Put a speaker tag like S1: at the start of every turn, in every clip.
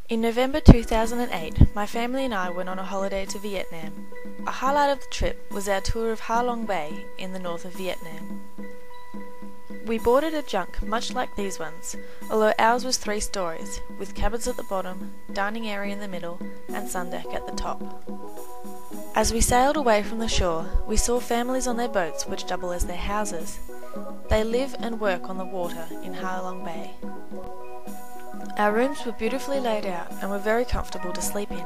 S1: In November 2008, my family and I went on a holiday to Vietnam. A highlight of the trip was our tour of Ha Long Bay in the north of Vietnam. We boarded a junk much like these ones, although ours was 3 stories, with cabins at the bottom, dining area in the middle, and sun deck at the top. As we sailed away from the shore, we saw families on their boats which double as their houses. They live and work on the water in Ha Long Bay. Our rooms were beautifully laid out and were very comfortable to sleep in.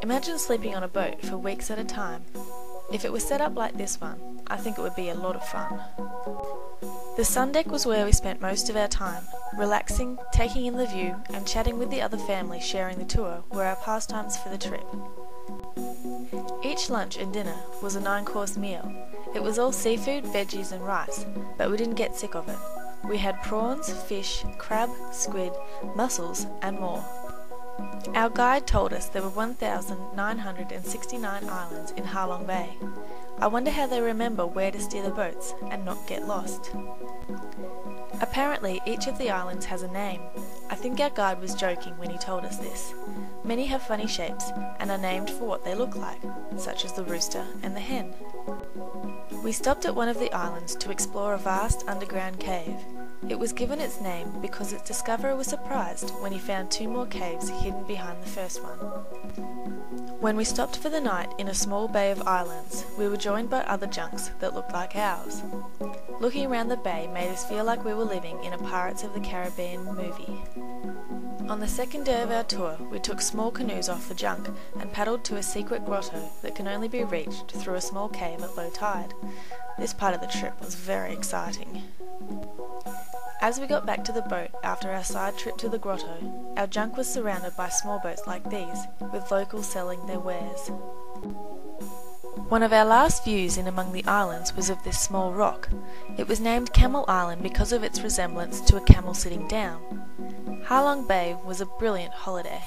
S1: Imagine sleeping on a boat for weeks at a time. If it was set up like this one, I think it would be a lot of fun. The sun deck was where we spent most of our time. Relaxing, taking in the view, and chatting with the other family sharing the tour were our pastimes for the trip. Each lunch and dinner was a 9-course meal. It was all seafood, veggies and rice, but we didn't get sick of it. We had prawns, fish, crab, squid, mussels and more. Our guide told us there were 1,969 islands in Ha Long Bay. I wonder how they remember where to steer the boats and not get lost. Apparently each of the islands has a name. I think our guide was joking when he told us this. Many have funny shapes and are named for what they look like, such as the rooster and the hen. We stopped at one of the islands to explore a vast underground cave. It was given its name because its discoverer was surprised when he found 2 more caves hidden behind the first one. When we stopped for the night in a small bay of islands, we were joined by other junks that looked like ours. Looking around the bay made us feel like we were living in a Pirates of the Caribbean movie. On the second day of our tour, we took small canoes off the junk and paddled to a secret grotto that can only be reached through a small cave at low tide. This part of the trip was very exciting. As we got back to the boat after our side trip to the grotto, our junk was surrounded by small boats like these, with locals selling their wares. One of our last views in among the islands was of this small rock. It was named Camel Island because of its resemblance to a camel sitting down. Ha Long Bay was a brilliant holiday.